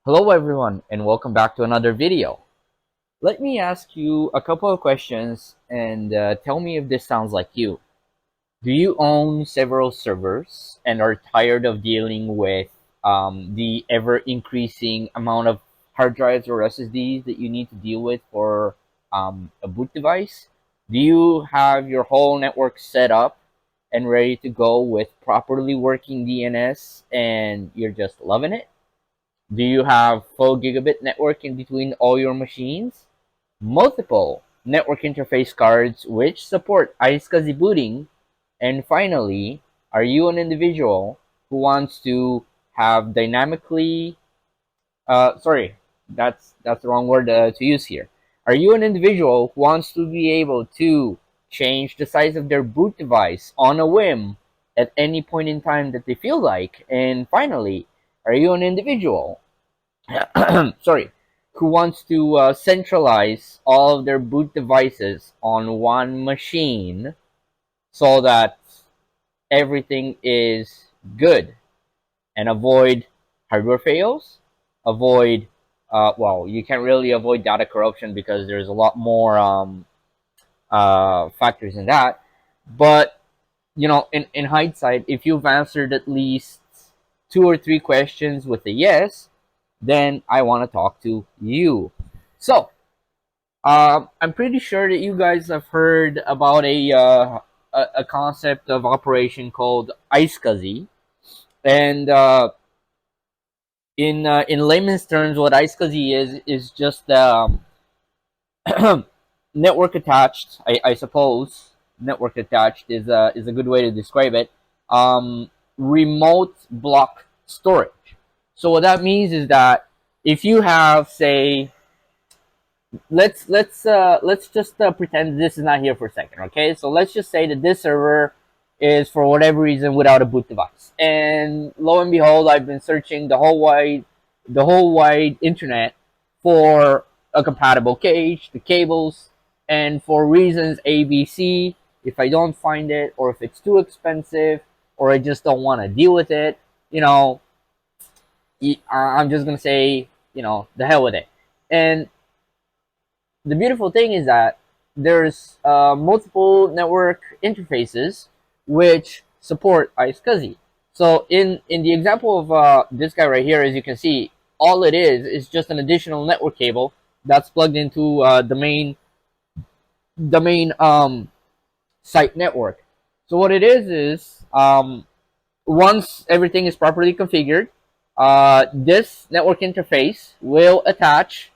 Hello everyone and welcome back to another video. Let me ask you a couple of questions and tell me if this sounds like you. Do you own several servers and are tired of dealing with the ever increasing amount of hard drives or SSDs that you need to deal with for a boot device? Do you have your whole network set up and ready to go with properly working DNS and you're just loving it? Do you have full gigabit network in between all your machines? Multiple network interface cards which support iSCSI booting? And finally, are you an individual who wants to have dynamically sorry, that's the wrong word to use here. Are you an individual who wants to be able to change the size of their boot device on a whim at any point in time that they feel like? And finally, are you an individual sorry, who wants to centralize all of their boot devices on one machine so that everything is good and avoid hardware fails, avoid, well, you can't really avoid data corruption because there's a lot more factors in that. But, in hindsight, if you've answered at least two or three questions with a yes, then I want to talk to you. So, I'm pretty sure that you guys have heard about a concept of operation called iSCSI, and in layman's terms, what iSCSI is just network attached. I suppose network attached is a good way to describe it. Remote block storage. So what that means is that if you have, say, let's just pretend this is not here for a second, okay? So let's just say that this server is for whatever reason without a boot device, and lo and behold, I've been searching the whole wide internet for a compatible cage, the cables, and for reasons ABC, if I don't find it, or if it's too expensive, or I just don't want to deal with it, you know, I'm just gonna say, the hell with it. And the beautiful thing is that there's multiple network interfaces which support iSCSI. So in the example of this guy right here, as you can see, all it is just an additional network cable that's plugged into the main site network. So what it is once everything is properly configured, this network interface will attach,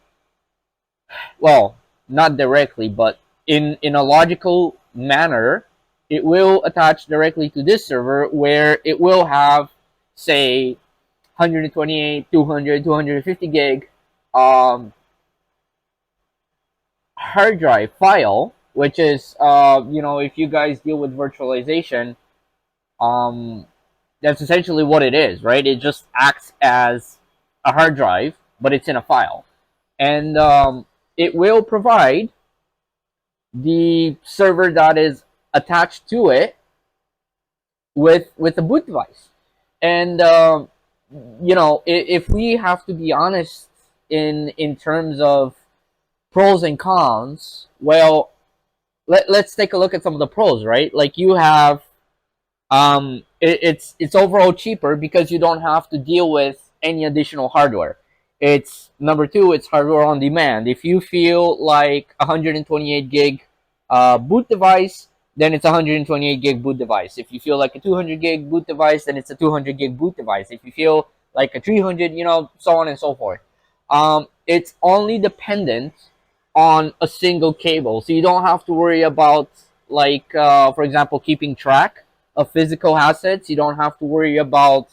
well, not directly, but in a logical manner, it will attach directly to this server where it will have, say, 128, 200, 250 gig hard drive file, which is, if you guys deal with virtualization, um, that's essentially what it is, right? It just acts as a hard drive, but it's in a file. And it will provide the server that is attached to it with a boot device. And if we have to be honest in terms of pros and cons, well, let's take a look at some of the pros, right? Like you have it's overall cheaper because you don't have to deal with any additional hardware. It's number two, it's hardware on demand. If you feel like 128 gig boot device, then it's a 128 gig boot device. If you feel like a 200 gig boot device, then it's a 200 gig boot device. If you feel like a 300, so on and so forth. It's only dependent on a single cable, so you don't have to worry about, like, for example, keeping track of physical assets. You don't have to worry about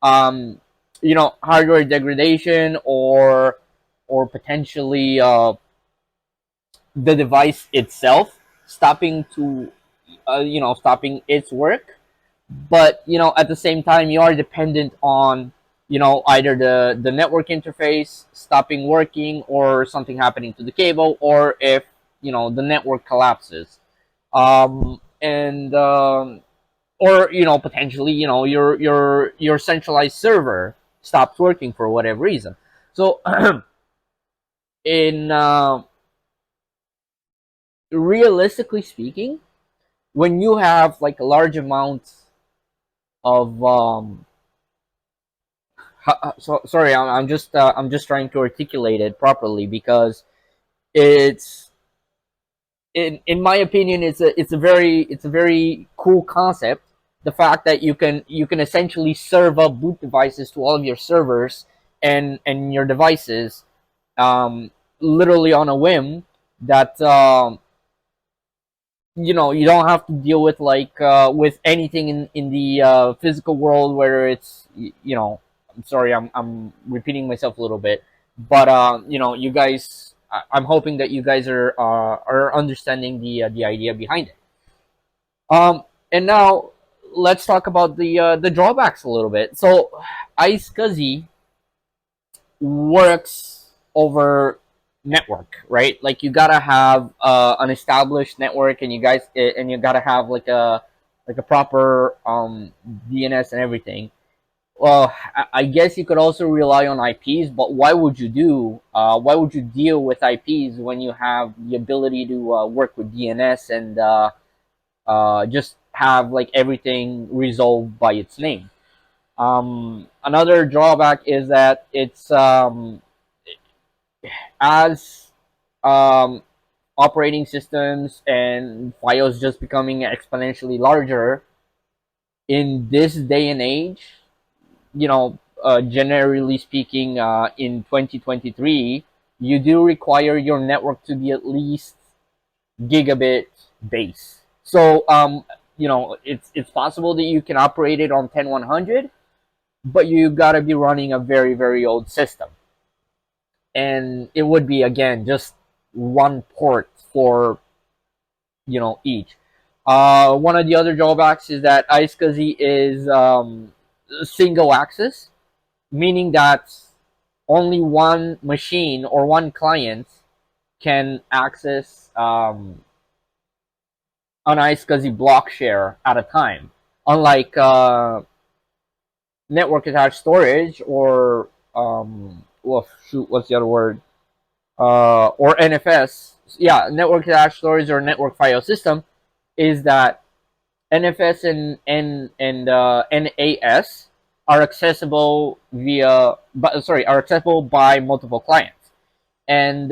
hardware degradation or potentially the device itself stopping its work. But at the same time, you are dependent on either the network interface stopping working, or something happening to the cable, or if the network collapses, and or potentially your centralized server stops working for whatever reason. So in realistically speaking, when you have like a large amount of sorry, I'm just trying to articulate it properly, because it's in my opinion, it's a very cool concept. The fact that you can essentially serve up boot devices to all of your servers and your devices, um, literally on a whim. That you don't have to deal with like with anything in the physical world, where it's I'm sorry, I'm repeating myself a little bit, but you guys, I'm hoping that you guys are understanding the idea behind it. And now let's talk about the drawbacks a little bit. So iSCSI works over network, right? Like you gotta have an established network, and you gotta have like a proper DNS and everything. Well, I guess you could also rely on IPs, but why would you deal with IPs when you have the ability to work with DNS and just have like everything resolved by its name? Another drawback is that it's as um, operating systems and files just becoming exponentially larger in this day and age. Generally speaking, in 2023, you do require your network to be at least gigabit base. So, it's possible that you can operate it on 10100, but you gotta be running a very, very old system. And it would be, again, just one port for each. One of the other drawbacks is that iSCSI is single access, meaning that only one machine or one client can access an iSCSI block share at a time. Unlike network attached storage, or well, shoot, what's the other word? Or NFS. Yeah, network attached storage or network file system, is that NFS and NAS are accessible are accessible by multiple clients, and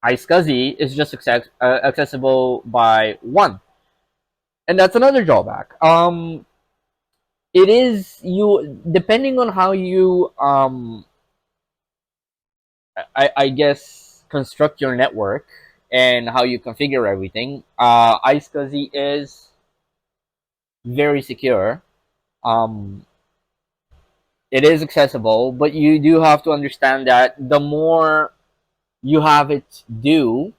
iSCSI is just accessible by one, and that's another drawback. It is you depending on how you I guess construct your network and how you configure everything. iSCSI is very secure. Um, it is accessible, but you do have to understand that the more you have it do,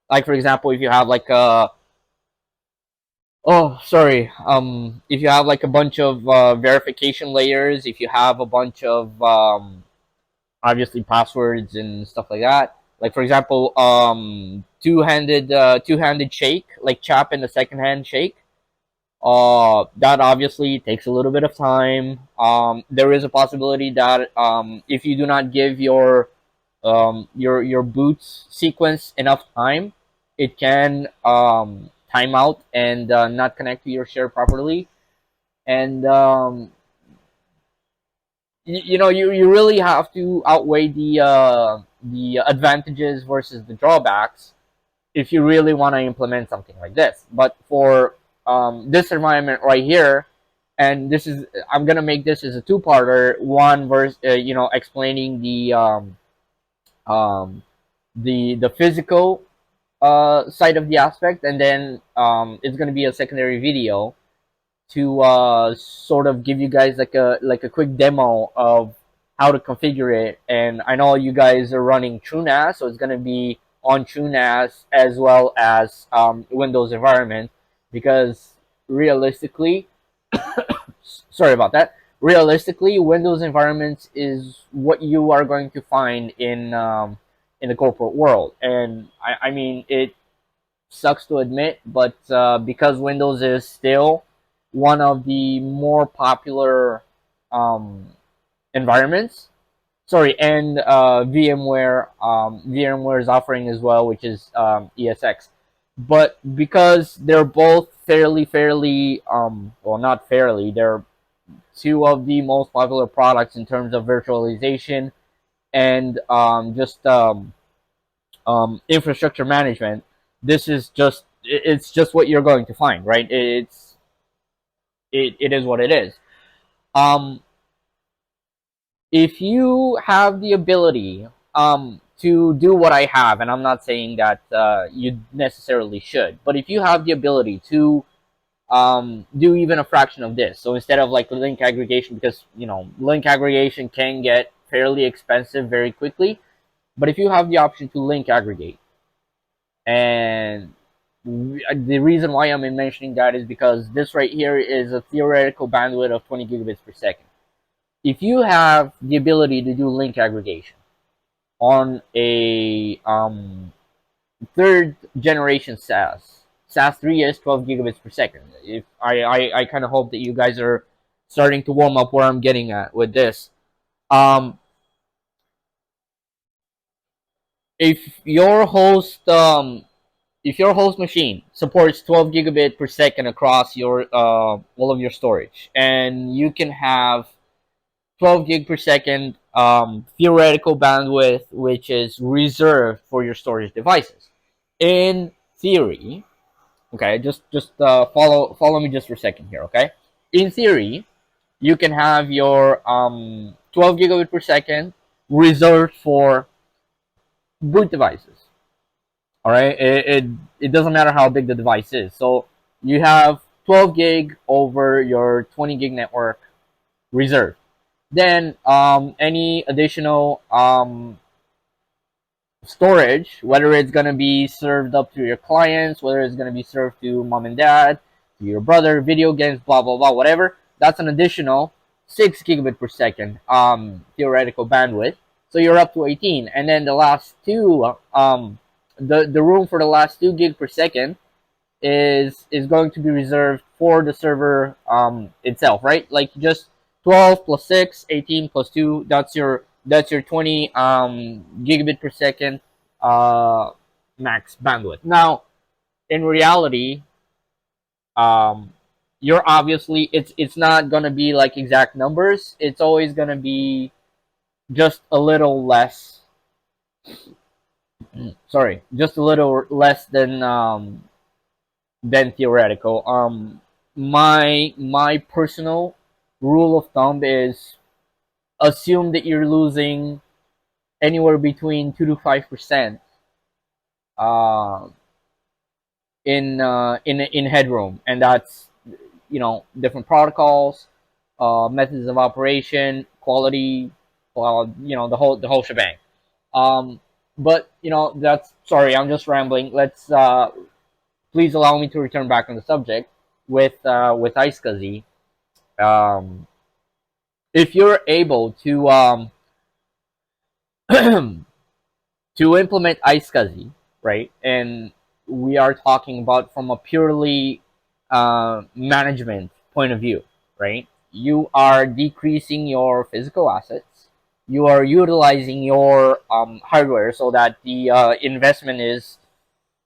like for example, if you have like a if you have like a bunch of verification layers, if you have a bunch of obviously passwords and stuff like that. Like for example, two-handed shake, like chap in the second hand shake. That obviously takes a little bit of time. There is a possibility that if you do not give your boot sequence enough time, it can time out and not connect to your share properly. And you really have to outweigh the advantages versus the drawbacks if you really want to implement something like this. But for this environment right here, and this is I'm gonna make this as a two-parter. One verse, explaining um, the physical side of the aspect, and then it's gonna be a secondary video to sort of give you guys like a quick demo of how to configure it. And I know you guys are running TrueNAS, so it's going to be on TrueNAS as well as Windows environment, because realistically, sorry about that. Realistically, Windows environments is what you are going to find in the corporate world, and I mean it sucks to admit, but because Windows is still one of the more popular environments. Sorry, and VMware is offering as well, which is ESX. But because they're both fairly, well, not fairly, they're two of the most popular products in terms of virtualization and infrastructure management. This is it's just what you're going to find, right? It is what it is. Um, if you have the ability to do what I have, and I'm not saying that you necessarily should, but if you have the ability to do even a fraction of this, so instead of like link aggregation, because link aggregation can get fairly expensive very quickly, but if you have the option to link aggregate, and the reason why I'm mentioning that is because this right here is a theoretical bandwidth of 20 gigabits per second. If you have the ability to do link aggregation on a third generation SAS 3 is 12 gigabits per second. If I kind of hope that you guys are starting to warm up where I'm getting at with this. Um, if your host machine supports 12 gigabit per second across your all of your storage, and you can have 12 gig per second theoretical bandwidth, which is reserved for your storage devices. In theory, okay, just follow me just for a second here, okay? In theory, you can have your 12 gigabit per second reserved for boot devices. All right, it doesn't matter how big the device is. So you have 12 gig over your 20 gig network reserved. Then any additional storage, whether it's going to be served up to your clients, whether it's going to be served to mom and dad, to your brother, video games, blah blah blah, whatever, that's an additional 6 gigabit per second theoretical bandwidth. So you're up to 18, and then the last two, the room for the last 2 gig per second is going to be reserved for the server itself, right? Like just 12 plus 6, 18 plus 2, that's your 20 gigabit per second max bandwidth. Now, in reality, um, you're obviously it's not gonna be like exact numbers. It's always gonna be just a little less. Sorry, just a little less than theoretical. My personal rule of thumb is assume that you're losing anywhere between 2 to 5% uh, in headroom, and that's different protocols, methods of operation, quality, the whole shebang. Um, but that's sorry, I'm just rambling. Let's please allow me to return back on the subject with iSCSI. Um, if you're able to to implement iSCSI, right, and we are talking about from a purely management point of view, right? You are decreasing your physical assets. You are utilizing your hardware so that the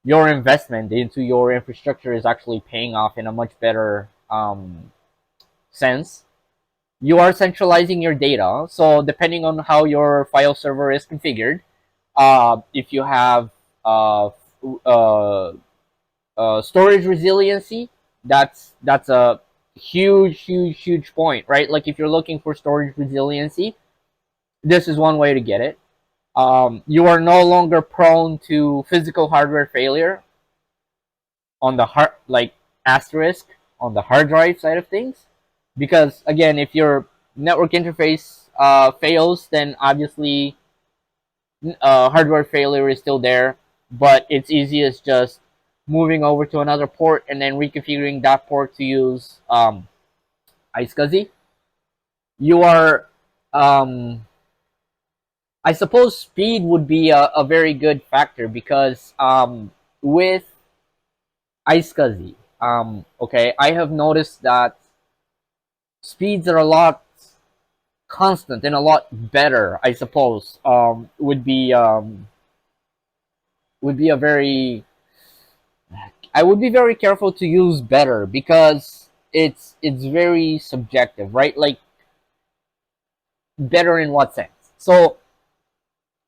your investment into your infrastructure is actually paying off in a much better sense. You are centralizing your data, so depending on how your file server is configured, if you have uh, uh, storage resiliency, that's a huge point, right? Like if you're looking for storage resiliency, this is one way to get it. You are no longer prone to physical hardware failure on the hard, like asterisk on the hard drive side of things, because again, if your network interface fails, then obviously hardware failure is still there, but it's easy as just moving over to another port and then reconfiguring that port to use iSCSI. You are, um, I suppose, speed would be a very good factor because with iSCSI, okay, I have noticed that speeds are a lot. constant and a lot better, I suppose, would be a very, I would be very careful to use better, because it's very subjective, right? Like, better in what sense? So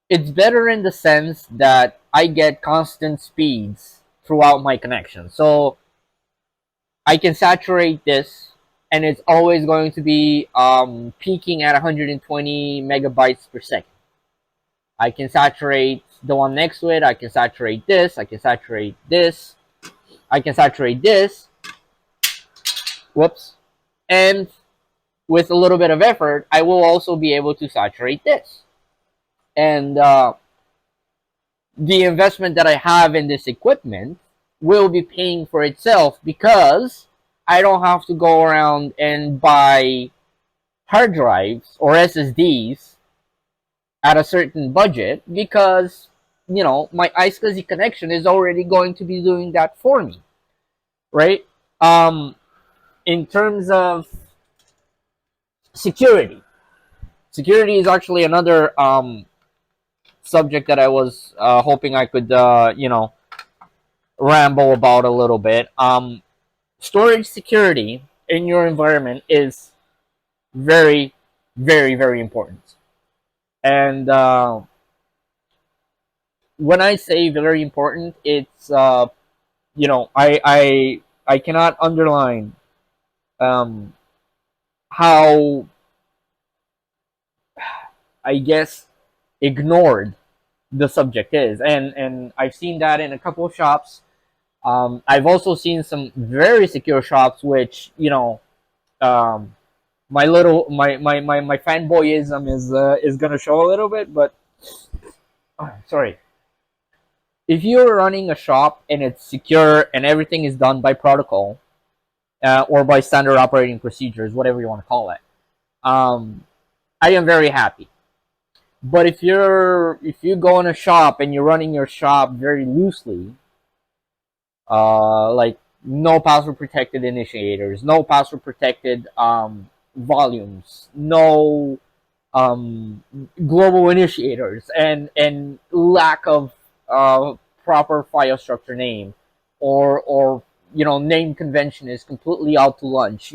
it's better in the sense that I get constant speeds throughout my connection. So I can saturate this, and it's always going to be peaking at 120 megabytes per second. I can saturate the one next to it. I can saturate this. I can saturate this. I can saturate this. Whoops. And with a little bit of effort, I will also be able to saturate this. And the investment that I have in this equipment will be paying for itself, because I don't have to go around and buy hard drives or SSDs at a certain budget, because my iSCSI connection is already going to be doing that for me, right? In terms of security is actually another subject that I was hoping I could ramble about a little bit. Storage security in your environment is very, very, very important. And when I say very important, it's I cannot underline how, I guess, ignored the subject is, and I've seen that in a couple of shops. I've also seen some very secure shops, which um, my fanboyism is gonna show a little bit, but sorry. If you're running a shop and it's secure and everything is done by protocol, or by standard operating procedures, whatever you want to call it, I am very happy. But if you go in a shop and you're running your shop very loosely, like no password protected initiators, no password protected volumes, no global initiators, and lack of proper file structure name, or name convention is completely out to lunch.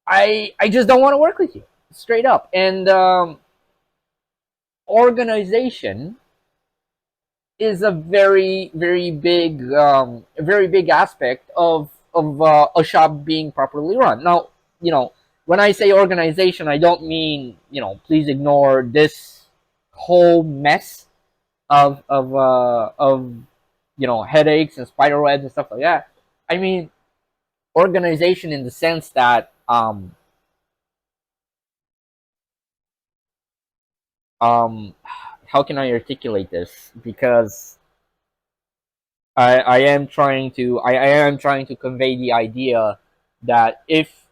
I just don't want to work with you, straight up. And organization is a very, very big aspect of a shop being properly run. Now, when I say organization, I don't mean, please ignore this whole mess of headaches and spider webs and stuff like that. I mean organization in the sense that how can I articulate this? Because I am trying to convey the idea that if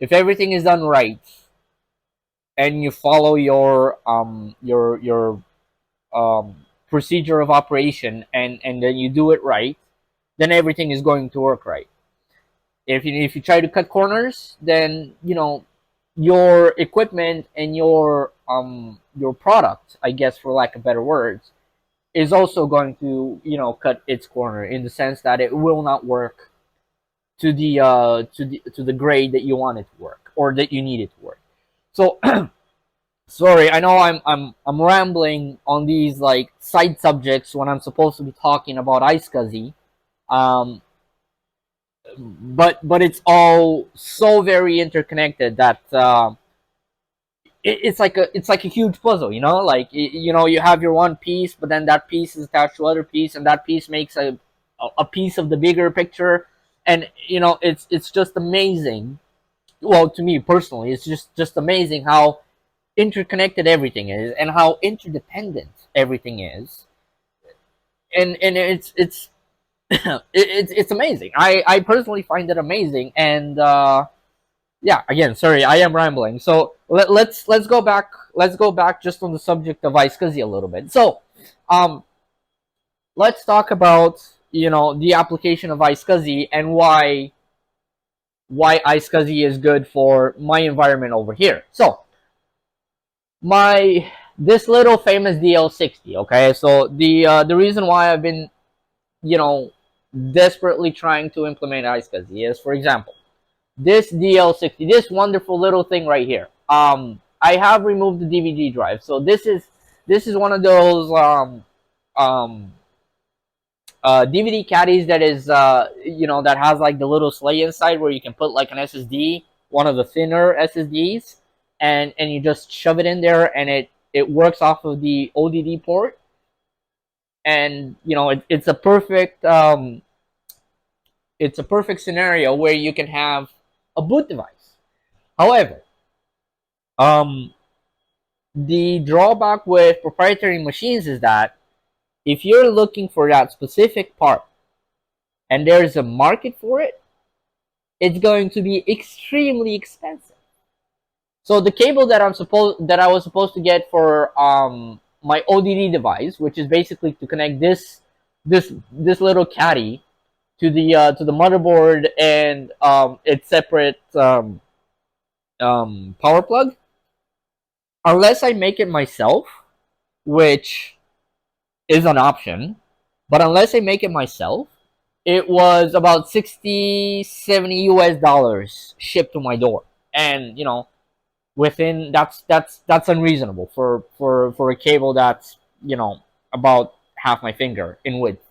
everything is done right, and you follow your procedure of operation, and then you do it right, then everything is going to work right. If you try to cut corners, then your equipment and your product, I guess, for lack of better words, is also going to cut its corner, in the sense that it will not work to the grade that you want it to work, or that you need it to work. So sorry, I know I'm rambling on these like side subjects when I'm supposed to be talking about iSCSI. um but it's all so very interconnected that it's like a huge puzzle, like you have your one piece, but then that piece is attached to other piece, and that piece makes a piece of the bigger picture. And it's just amazing. Well, to me personally, it's just amazing how interconnected everything is, and how interdependent everything is. And it's amazing. I personally find it amazing. And yeah, again, sorry, I am rambling. So let's go back. Let's go back just on the subject of iSCSI a little bit. So let's talk about the application of iSCSI, and why why iSCSI is good for my environment over here. So my this little famous DL60. Okay, so the reason why I've been, you know, desperately trying to implement iSCSI is, for example, this DL60, this wonderful little thing right here. I have removed the DVD drive, so this is one of those um, DVD caddies that is that has like the little sleigh inside where you can put like an SSD, one of the thinner SSDs, and you just shove it in there, and it works off of the ODD port, and it's a perfect scenario where you can have a boot device. However, um, the drawback with proprietary machines is that if you're looking for that specific part and there's a market for it, it's going to be extremely expensive. So the cable that I was supposed to get for my ODD device, which is basically to connect this little caddy to the motherboard and its separate power plug, unless I make it myself, which is an option, but unless I make it myself, it was about 60, 70 US dollars shipped to my door. And within that's unreasonable for a cable that's about half my finger in width.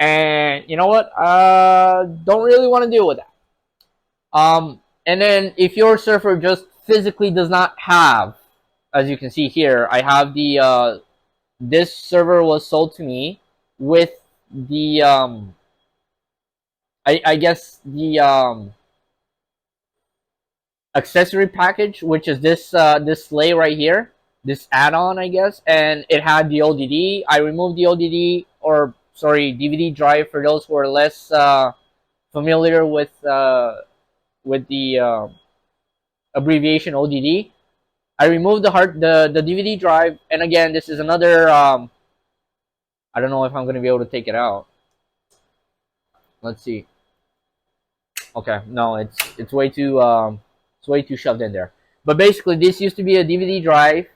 And you know what? Don't really want to deal with that. And then if your server just physically does not have, as you can see here, I have the this server was sold to me with the I guess the accessory package, which is this sleigh right here, this add-on, I guess, and it had the ODD. I removed the ODD, or sorry, DVD drive for those who are less familiar with the abbreviation ODD. I removed the DVD drive, and again, this is another. I don't know if I'm going to be able to take it out. Let's see. Okay, no, it's way too shoved in there. But basically, this used to be a DVD drive,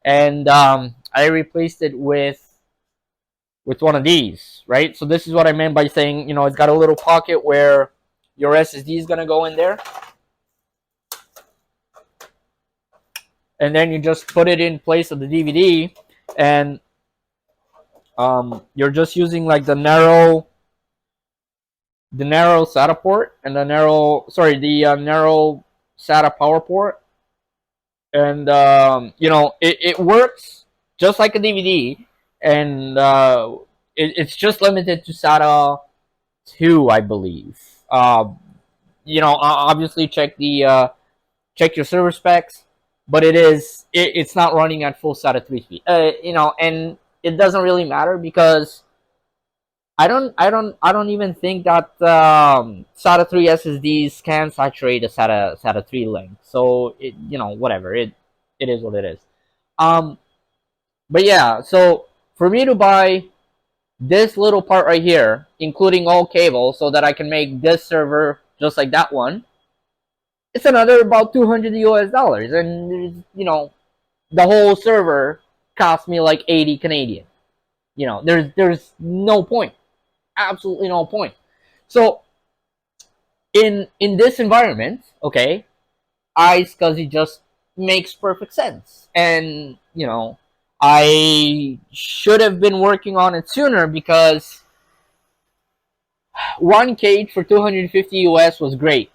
and I replaced it with one of these, right? So this is what I meant by saying, it's got a little pocket where your SSD is gonna go in there, and then you just put it in place of the DVD, and you're just using like the narrow SATA port and the narrow SATA power port, and it works just like a DVD, and it's just limited to SATA 2, I believe. Obviously check your server specs, but it's not running at full SATA 3 speed. And it doesn't really matter because I don't even think that SATA 3 SSDs can saturate a SATA 3 length. So whatever, it is what it is. But yeah, so for me to buy this little part right here, including all cables, so that I can make this server just like that one, it's another about 200 US dollars, and the whole server cost me like 80 Canadian. There's no point, absolutely no point. So in this environment, okay, iSCSI just makes perfect sense, and I should have been working on it sooner, because one cage for 250 US was great.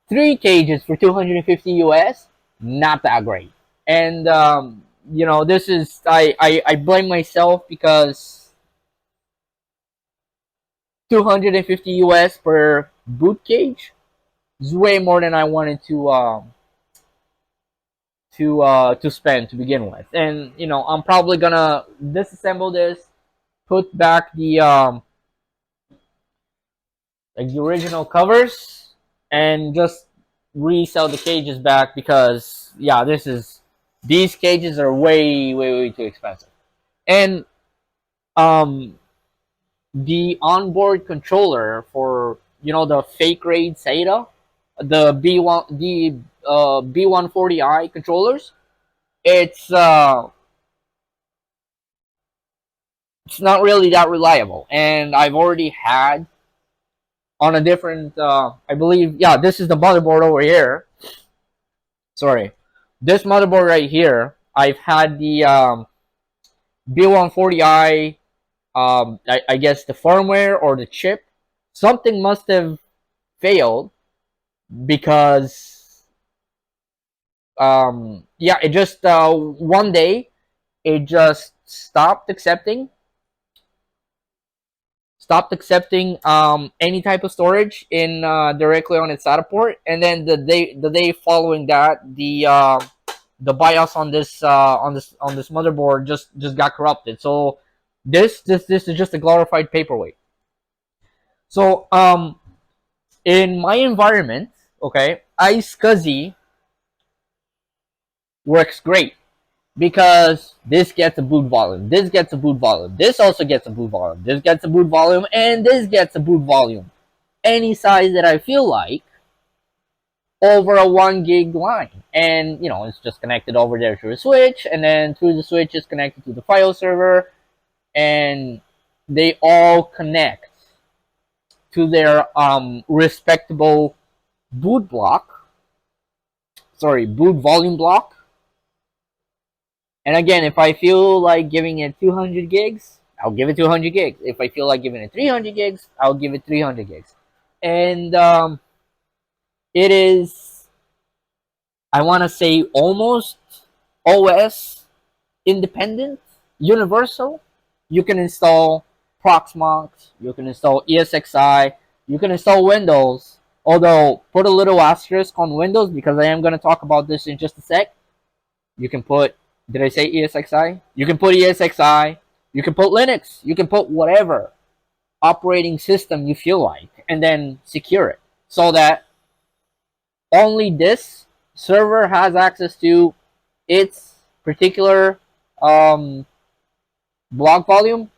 3 cages for 250 US, not that great. And this is I blame myself, because 250 US per boot cage is way more than I wanted to spend to begin with. And I'm probably gonna disassemble this, put back the like the original covers, and just resell the cages back, because yeah, these cages are way too expensive. And the onboard controller for you know, the fake RAID SATA, the B140i controllers. It's it's not really that reliable, and I've already had on a different I believe, yeah, this is the motherboard over here. Sorry, this motherboard right here, I've had the B140i, I guess the firmware or the chip, something must have failed, because yeah, it just one day it just stopped accepting any type of storage in directly on its SATA port, and then the day following that, the BIOS on this motherboard just got corrupted. So this is just a glorified paperweight. So in my environment, okay, iSCSI works great, because this gets a boot volume, this gets a boot volume, this also gets a boot volume, this gets a boot volume, and this gets a boot volume, any size that I feel like, over a 1 gig line. And you know, it's just connected over there through a switch, and then through the switch is connected to the file server, and they all connect to their respectable boot block, boot volume block. And again, if I feel like giving it 200 gigs, I'll give it 200 gigs. If I feel like giving it 300 gigs, I'll give it 300 gigs. And it is, I want to say, almost OS independent, universal. You can install Proxmox, you can install ESXi, you can install Windows. Although, put a little asterisk on Windows, because I am going to talk about this in just a sec. You can put, did I say ESXi? You can put ESXi, you can put Linux, you can put whatever operating system you feel like, and then secure it, so that only this server has access to its particular block volume,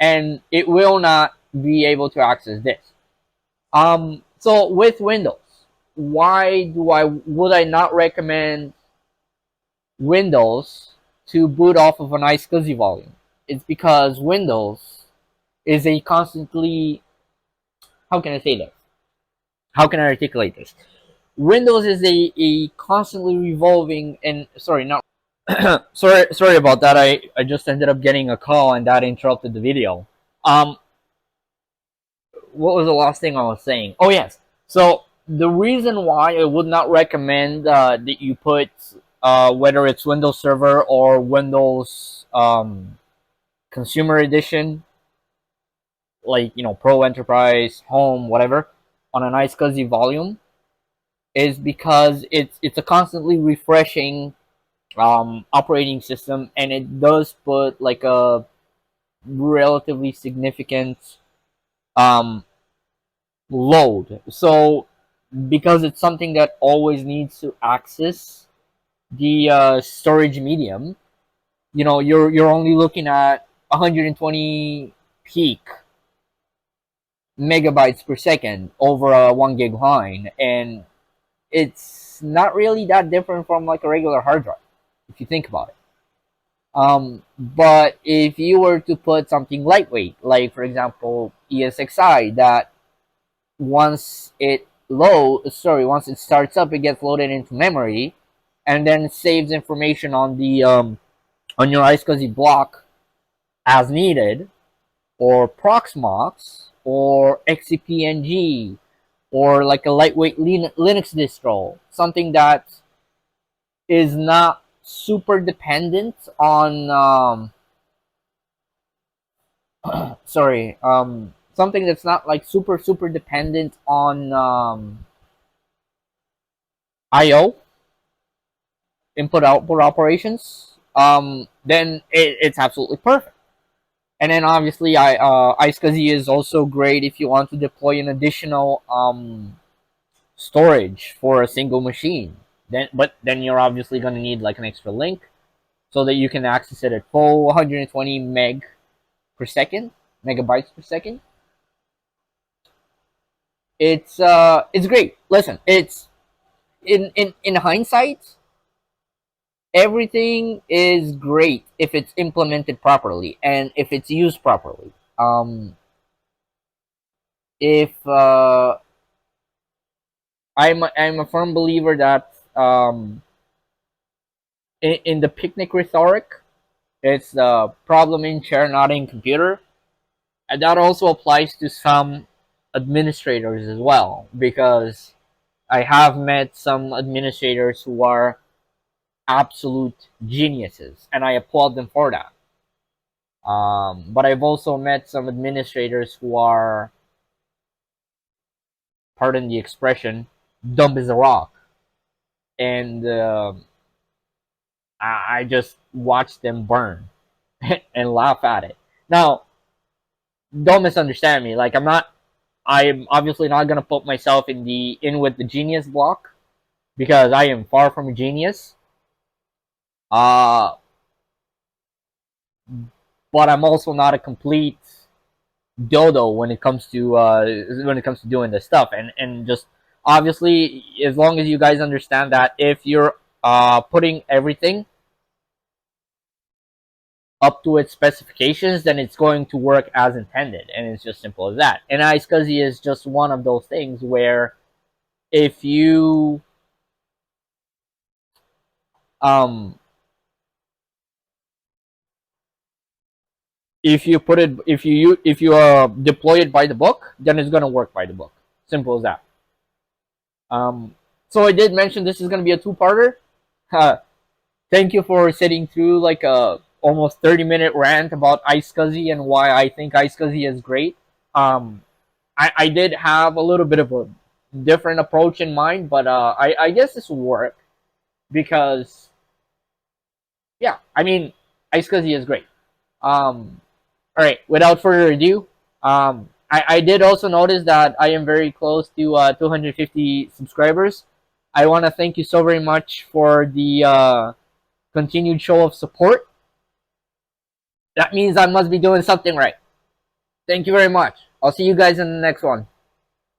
and it will not be able to access this. So with Windows, would I not recommend Windows to boot off of an iSCSI volume? It's because Windows is a constantly, how can I say this? How can I articulate this? Windows is a constantly revolving, and sorry, not sorry about that. I just ended up getting a call, and that interrupted the video. What was the last thing I was saying? Oh yes. So the reason why I would not recommend that you put whether it's Windows Server or Windows Consumer Edition, like, you know, Pro, Enterprise, Home, whatever, on an iSCSI volume, is because it's a constantly refreshing operating system, and it does put like a relatively significant um, load. So because it's something that always needs to access the storage medium, you know, you're only looking at 120 peak megabytes per second over a 1 gig line, and it's not really that different from like a regular hard drive if you think about it. But if you were to put something lightweight, like for example ESXi, that once it starts up, it gets loaded into memory, and then it saves information on the on your iSCSI block as needed, or Proxmox, or XCPNG, or like a lightweight Linux distro, something that is not super dependent on something that's not like super dependent on IO, input output operations, then it's absolutely perfect. And then obviously iSCSI is also great if you want to deploy an additional storage for a single machine. Then you're obviously going to need like an extra link, so that you can access it at full 120 megabytes per second. it's great. Listen, it's in hindsight, everything is great if it's implemented properly and if it's used properly. If I'm a firm believer that in the picnic rhetoric, it's the problem in chair, not in computer, and that also applies to some administrators as well, because I have met some administrators who are absolute geniuses, and I applaud them for that. But I've also met some administrators who are, pardon the expression, dumb as a rock, and I just watch them burn and laugh at it. Now, don't misunderstand me. Like, I'm obviously not gonna put myself in with the genius block, because I am far from a genius. Uh, but I'm also not a complete dodo when it comes to doing this stuff, and just obviously, as long as you guys understand that if you're putting everything up to its specifications, then it's going to work as intended, and it's just simple as that. And iSCSI is just one of those things where if you um if you deploy it by the book, then it's gonna work by the book. Simple as that. So I did mention this is gonna be a two-parter. Thank you for sitting through like a almost 30-minute rant about iSCSI and why I think iSCSI is great. Um, I did have a little bit of a different approach in mind, but I guess this will work because, yeah, I mean, iSCSI is great. Um, all right, without further ado, I did also notice that I am very close to 250 subscribers. I want to thank you so very much for the continued show of support. That means I must be doing something right. Thank you very much. I'll see you guys in the next one.